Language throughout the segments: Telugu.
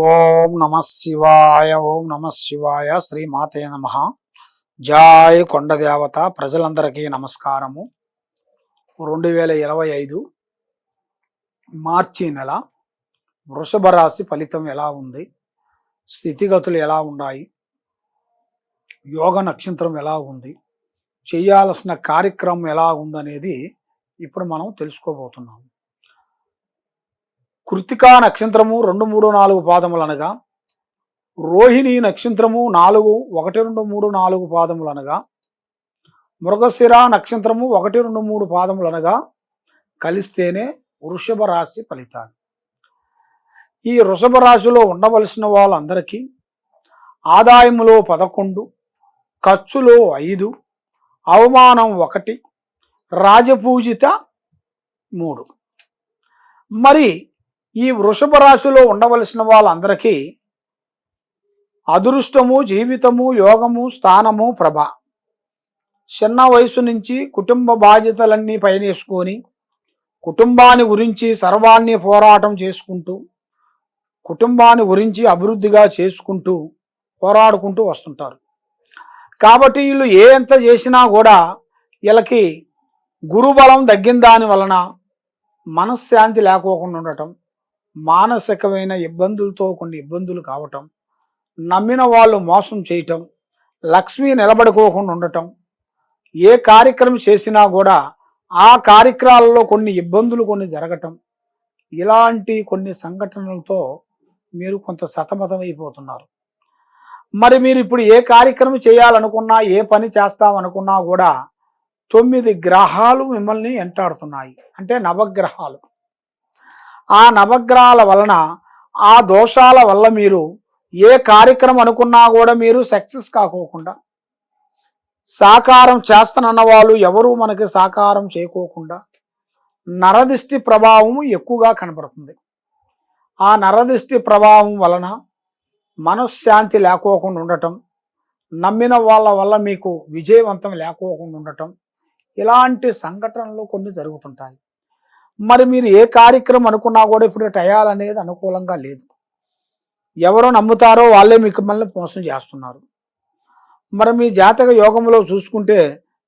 ఓం నమ శివాయ. ఓం నమ శివాయ. శ్రీ మాతే నమ. జై కొండ దేవత. ప్రజలందరికీ నమస్కారము. 2025 మార్చి నెల వృషభ రాశి ఫలితం ఎలా ఉంది, స్థితిగతులు ఎలా ఉన్నాయి, యోగ నక్షత్రం ఎలా ఉంది, చేయాల్సిన కార్యక్రమం ఎలా ఉందనేది ఇప్పుడు మనం తెలుసుకోబోతున్నాము. కృతికా నక్షత్రము 2, 3, 4 పాదములు అనగా, రోహిణి నక్షత్రము 4, 1, 2, 3, 4 పాదములు అనగా, మృగశిర నక్షత్రము 1, 2, 3 పాదములు అనగా కలిస్తేనే వృషభ రాశి ఫలితాలు. ఈ వృషభ రాశిలో ఉండవలసిన వాళ్ళందరికీ ఆదాయములో 11, ఖర్చులో 5, అవమానం 1, రాజపూజిత 3. మరి ఈ వృషభ రాశిలో ఉండవలసిన వాళ్ళందరికీ అదృష్టము, జీవితము, యోగము, స్థానము, ప్రభ. చిన్న వయసు నుంచి కుటుంబ బాధ్యతలన్నీ పైనేసుకొని కుటుంబాన్ని గురించి సర్వాన్ని పోరాటం చేసుకుంటూ కుటుంబాన్ని గురించి అభివృద్ధిగా చేసుకుంటూ పోరాడుకుంటూ వస్తుంటారు. కాబట్టి వీళ్ళు ఎంత చేసినా కూడా వీళ్ళకి గురుబలం తగ్గిన దాని వలన మనశ్శాంతి లేకోకుండా ఉండటం, మానసికమైన ఇబ్బందులతో కొన్ని ఇబ్బందులు కావటం, నమ్మిన వాళ్ళు మోసం చేయటం, లక్ష్మి నిలబడుకోకుండా ఉండటం, ఏ కార్యక్రమం చేసినా కూడా ఆ కార్యక్రమాలలో కొన్ని ఇబ్బందులు కొన్ని జరగటం, ఇలాంటి కొన్ని సంఘటనలతో మీరు కొంత సతమతం అయిపోతున్నారు. మరి మీరు ఇప్పుడు ఏ కార్యక్రమం చేయాలనుకున్నా, ఏ పని చేస్తామనుకున్నా కూడా 9 గ్రహాలు మిమ్మల్ని వెంటాడుతున్నాయి. అంటే నవగ్రహాలు. ఆ నవగ్రహాల వలన, ఆ దోషాల వల్ల మీరు ఏ కార్యక్రమం అనుకున్నా కూడా మీరు సక్సెస్ కాకోకుండా, సాకారం చేస్తానన్న వాళ్ళు ఎవరూ మనకి సాకారం చేయకోకుండా నరదిష్టి ప్రభావం ఎక్కువగా కనబడుతుంది. ఆ నరదిష్టి ప్రభావం వలన మనశ్శాంతి లేకోకుండా ఉండటం, నమ్మిన వాళ్ళ వల్ల మీకు విజయవంతం లేకోకుండా ఉండటం, ఇలాంటి సంఘటనలు కొన్ని జరుగుతుంటాయి. మరి మీరు ఏ కార్యక్రమం అనుకున్నా కూడా ఇప్పుడు టయాలనేది అనుకూలంగా లేదు. ఎవరో నమ్ముతారో వాళ్ళే మీకు మళ్ళీ మోసం చేస్తున్నారు. మరి మీ జాతక యోగంలో చూసుకుంటే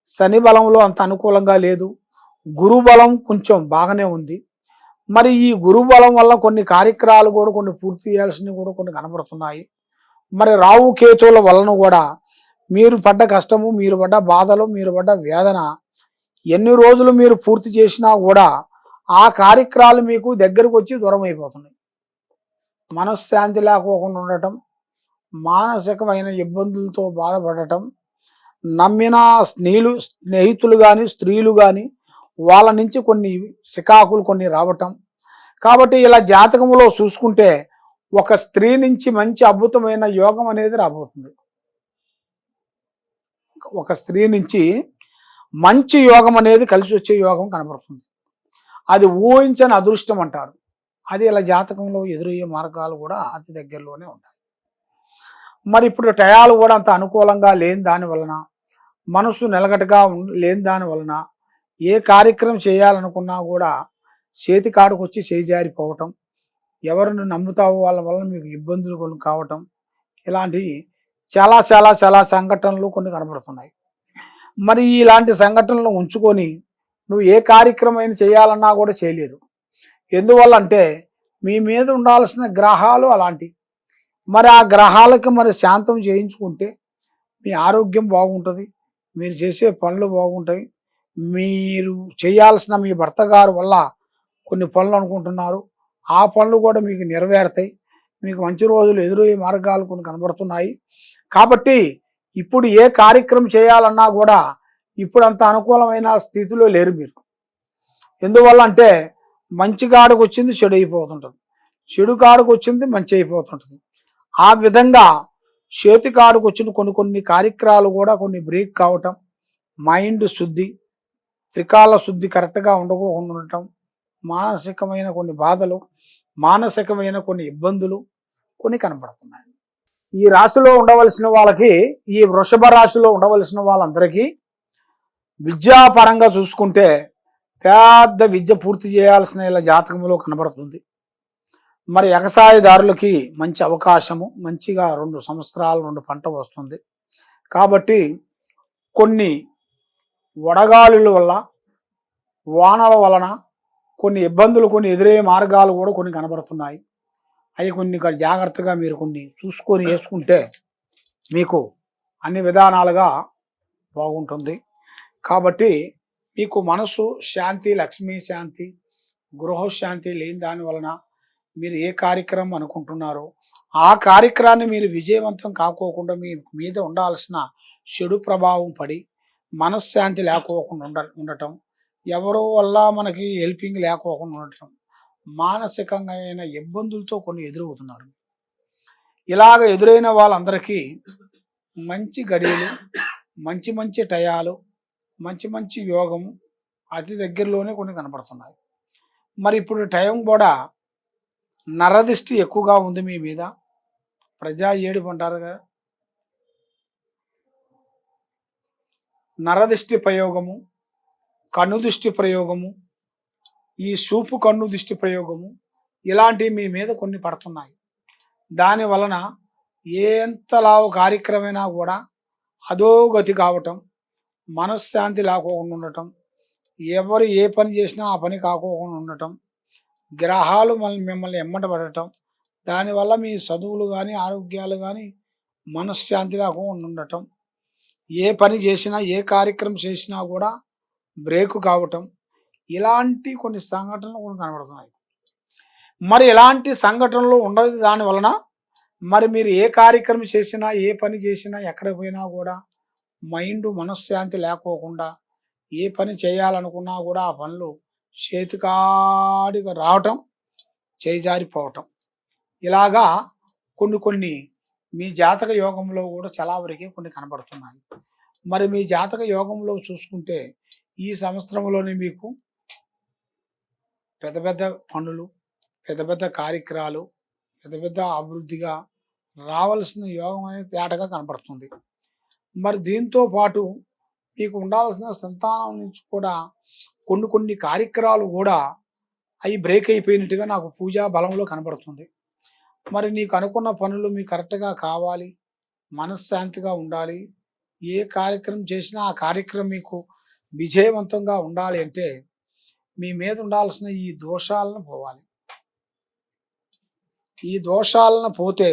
శని బలంలో అంత అనుకూలంగా లేదు, గురు బలం కొంచెం బాగానే ఉంది. మరి ఈ గురు బలం వల్ల కొన్ని కార్యక్రమాలు కూడా కొన్ని పూర్తి చేయాల్సినవి కూడా కొన్ని కనబడుతున్నాయి. మరి రావు కేతువుల వలన కూడా మీరు పడ్డ కష్టము, మీరు పడ్డ బాధలు, మీరు పడ్డ వేదన ఎన్ని రోజులు మీరు పూర్తి చేసినా కూడా ఆ కార్యక్రమాలు మీకు దగ్గరకు వచ్చి దూరం అయిపోతున్నాయి. మనశ్శాంతి లేకోకుండా ఉండటం, మానసికమైన ఇబ్బందులతో బాధపడటం, నమ్మిన స్నేహితులు కానీ స్త్రీలు కానీ వాళ్ళ నుంచి కొన్ని చికాకులు కొన్ని రావటం. కాబట్టి ఇలా జాతకంలో చూసుకుంటే ఒక స్త్రీ నుంచి మంచి అద్భుతమైన యోగం అనేది రాబోతుంది. ఒక స్త్రీ నుంచి మంచి యోగం అనేది కలిసి వచ్చే యోగం కనబడుతుంది. అది ఊహించని అదృష్టం అంటారు. అది ఇలా జాతకంలో ఎదురయ్యే మార్గాలు కూడా అతి దగ్గరలోనే ఉంటాయి. మరి ఇప్పుడు టయాలు కూడా అంత అనుకూలంగా లేని దాని వలన, మనసు నిలకడగా లేని దాని వలన ఏ కార్యక్రమం చేయాలనుకున్నా కూడా చేతి కాడుకు వచ్చి చేజారిపోవటం, ఎవరిని నమ్ముతావో వాళ్ళ వలన మీకు ఇబ్బందులు కొన్ని కావటం, ఇలాంటి చాలా చాలా చాలా సంఘటనలు కొన్ని కనబడుతున్నాయి. మరి ఇలాంటి సంఘటనలు ఉంచుకొని నువ్వు ఏ కార్యక్రమం చేయాలన్నా కూడా చేయలేరు. ఎందువల్ల అంటే మీ మీద ఉండాల్సిన గ్రహాలు అలాంటివి. మరి ఆ గ్రహాలకు మరి శాంతం చేయించుకుంటే మీ ఆరోగ్యం బాగుంటుంది, మీరు చేసే పనులు బాగుంటాయి. మీరు చేయాల్సిన మీ భర్త గారు వల్ల కొన్ని పనులు అనుకుంటున్నారు, ఆ పనులు కూడా మీకు నెరవేరుతాయి. మీకు మంచి రోజులు ఎదురయ్యే మార్గాలు కొన్ని కనబడుతున్నాయి. కాబట్టి ఇప్పుడు ఏ కార్యక్రమం చేయాలన్నా కూడా ఇప్పుడు అంత అనుకూలమైన స్థితిలో లేరు మీరు. ఎందువల్ల అంటే మంచి కాడుకు వచ్చింది చెడు అయిపోతుంటుంది, చెడు కాడుకు వచ్చింది మంచి అయిపోతుంటుంది. ఆ విధంగా చేతి కాడుకు వచ్చిన కొన్ని కార్యక్రమాలు కూడా కొన్ని బ్రేక్ కావటం, మైండ్ శుద్ధి, త్రికాల శుద్ధి కరెక్ట్గా ఉండకుండా ఉండటం, మానసికమైన కొన్ని బాధలు, మానసికమైన కొన్ని ఇబ్బందులు కొన్ని కనబడుతున్నాయి. ఈ రాశిలో ఉండవలసిన వాళ్ళకి, ఈ వృషభ రాశిలో ఉండవలసిన వాళ్ళందరికీ విద్యాపరంగా చూసుకుంటే పెద్ద విద్య పూర్తి చేయాల్సిన ఇలా జాతకంలో కనబడుతుంది. మరి వ్యవసాయదారులకి మంచి అవకాశము, మంచిగా 2 సంవత్సరాలు 2 పంట వస్తుంది. కాబట్టి కొన్ని వడగాలుల వల్ల, వానల వలన కొన్ని ఇబ్బందులు, కొన్ని ఎదురయ్యే మార్గాలు కూడా కొన్ని కనబడుతున్నాయి. అవి కొన్ని జాగ్రత్తగా మీరు కొన్ని చూసుకొని వేసుకుంటే మీకు అన్ని విధానాలుగా బాగుంటుంది. కాబట్టి మీకు మనసు శాంతి, లక్ష్మీ శాంతి, గృహశాంతి లేని దాని వలన మీరు ఏ కార్యక్రమం అనుకుంటున్నారో ఆ కార్యక్రమాన్ని మీరు విజయవంతం కాకోకుండా మీ మీద ఉండాల్సిన చెడు ప్రభావం పడి మనశ్శాంతి లేకోకుండా ఉండటం, ఎవరో వల్ల మనకి హెల్పింగ్ లేకోకుండా ఉండటం, మానసికంగా ఇబ్బందులతో కొన్ని ఎదురవుతున్నారు. ఇలాగ ఎదురైన వాళ్ళందరికీ మంచి గడియలు, మంచి మంచి టయాలు, మంచి మంచి యోగము అతి దగ్గరలోనే కొన్ని కనపడుతున్నాయి. మరి ఇప్పుడు టైం కూడా నరదిష్టి ఎక్కువగా ఉంది మీ మీద. ప్రజా ఏడుపు అంటారు కదా, నరదిష్టి ప్రయోగము, కన్ను దృష్టి ప్రయోగము, ఈ సూపు కన్ను దృష్టి ప్రయోగము ఇలాంటివి మీ మీద కొన్ని పడుతున్నాయి. దాని వలన ఎంతలావు కార్యక్రమైనా కూడా అధోగతి కావటం, మనశ్శాంతి లేకోకుండా ఉండటం, ఎవరు ఏ పని చేసినా ఆ పని కాకోకుండా ఉండటం, గ్రహాలు మిమ్మల్ని ఎమ్మటపడటం, దానివల్ల మీ చదువులు కానీ, ఆరోగ్యాలు కానీ మనశ్శాంతి లేకుండా ఉండటం, ఏ పని చేసినా, ఏ కార్యక్రమం చేసినా కూడా బ్రేకు కావటం, ఇలాంటి కొన్ని సంఘటనలు కొన్ని కనబడుతున్నాయి. మరి ఇలాంటి సంఘటనలు ఉండదు. దాని వలన మరి మీరు ఏ కార్యక్రమం చేసినా, ఏ పని చేసినా, ఎక్కడ పోయినా కూడా మైండ్ మనశ్శాంతి లేకోకుండా ఏ పని చేయాలనుకున్నా కూడా ఆ పనులు చేతికాడిగా రావటం, చేజారిపోవటం, ఇలాగా కొన్ని మీ జాతక యోగంలో కూడా చాలా వరకే కొన్ని కనబడుతున్నాయి. మరి మీ జాతక యోగంలో చూసుకుంటే ఈ సంవత్సరంలోనే మీకు పెద్ద పెద్ద పనులు, పెద్ద పెద్ద కార్యక్రమాలు, పెద్ద పెద్ద అభివృద్ధిగా రావాల్సిన యోగం అనేది తేటగా కనబడుతుంది. మరి దీంతో పాటు మీకు ఉండాల్సిన సంతానం నుంచి కూడా కొన్ని కార్యక్రమాలు కూడా అవి బ్రేక్ అయిపోయినట్టుగా నాకు పూజా బలంలో కనబడుతుంది. మరి నీకు అనుకున్న పనులు మీకు కరెక్ట్గా కావాలి, మనశ్శాంతిగా ఉండాలి, ఏ కార్యక్రమం చేసినా ఆ కార్యక్రమం మీకు విజయవంతంగా ఉండాలి అంటే మీ మీద ఉండాల్సిన ఈ దోషాలను పోవాలి. ఈ దోషాలను పోతే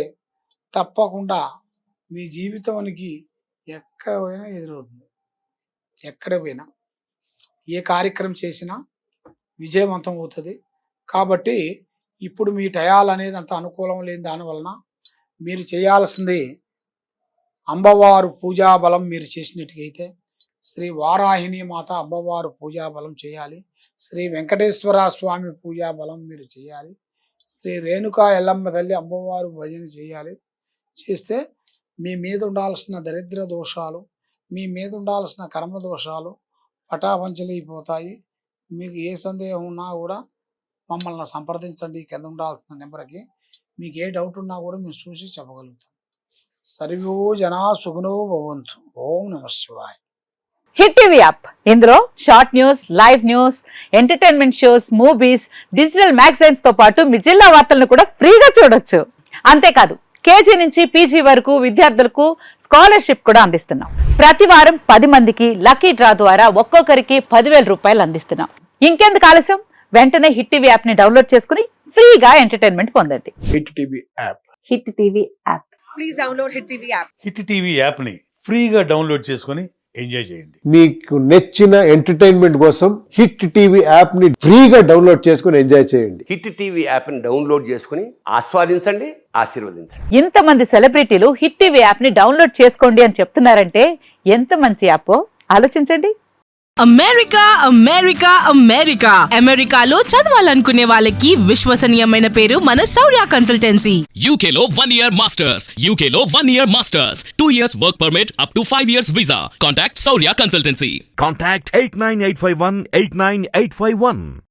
తప్పకుండా మీ జీవితానికి ఎక్కడ పోయినా ఎదురవుతుంది. ఎక్కడ పోయినా ఏ కార్యక్రమం చేసినా విజయవంతం అవుతుంది. కాబట్టి ఇప్పుడు మీ టయాలు అనేది అంత అనుకూలం లేని దానివలన మీరు చేయాల్సింది అమ్మవారు పూజా బలం మీరు చేసినట్టుగైతే శ్రీ వారాహిణి మాత అమ్మవారు పూజా బలం చేయాలి. శ్రీ వెంకటేశ్వర స్వామి పూజా బలం మీరు చేయాలి. శ్రీ రేణుకా ఎల్లమ్మ తల్లి అమ్మవారు భజన చేయాలి. చేస్తే మీ మీద ఉండాల్సిన దరిద్ర దోషాలు, మీ మీద ఉండాల్సిన కర్మ దోషాలు పటాపంచలైపోతాయి. మీకు ఏ సందేహం ఉన్నా కూడా మమ్మల్ని సంప్రదించండి. కింద ఉండాల్సిన నెంబర్కి మీకు ఏ డౌట్ ఉన్నా కూడా మేము చూసి చెప్పగలుగుతాం. సర్వో జనా సుఖనో భవంతు. ఓం నమః శివాయ. హిట్ టీవీ యాప్, ఇందులో short news, live news, entertainment shows, movies, digital magazines తో పాటు మీ జిల్లా వార్తలను కూడా ఫ్రీగా చూడొచ్చు. అంతేకాదు కేజీ నుంచి పీజీ వరకు విద్యార్థులకు స్కాలర్షిప్ కూడా అందిస్తున్నాం. ప్రతి వారం 10 మందికి లక్కీ డ్రా ద్వారా ఒక్కొక్కరికి 10,000 రూపాయలు అందిస్తున్నాం. ఇంకెందుకు ఆలస్యం, వెంటనే హిట్ టీవీ యాప్ ని డౌన్లోడ్ చేసుకుని ఫ్రీగా ఎంటర్టైన్మెంట్ పొందండి. Hit TV app. Hit TV app. Please download hit TV app. Hit TV app ని ఫ్రీగా డౌన్లోడ్ చేసుకుని ఎంజాయ్ చేయండి. మీకు నచ్చిన ఎంటర్టైన్మెంట్ కోసం హిట్ టీవీ యాప్ ని ఫ్రీగా డౌన్లోడ్ చేసుకుని ఎంజాయ్ చేయండి. హిట్ టీవీ యాప్ ని డౌన్లోడ్ చేసుకుని ఆస్వాదించండి, ఆశీర్వదించండి. ఇంతమంది సెలబ్రిటీలు హిట్ టీవీ యాప్ ని డౌన్లోడ్ చేసుకోండి అని చెప్తున్నారంటే ఎంత మంచి యాప్ ఆలోచించండి. అమెరికా అమెరికా అమెరికా అమెరికాలో చదవాలనుకునే వాళ్ళకి విశ్వసనీయమైన పేరు మన శౌర్య కన్సల్టెన్సీ. UK లో 1 year masters. UK లో 1 year masters. 2 years work permit up to 5 years visa. Contact Saurya Consultancy. Contact 89851 89851.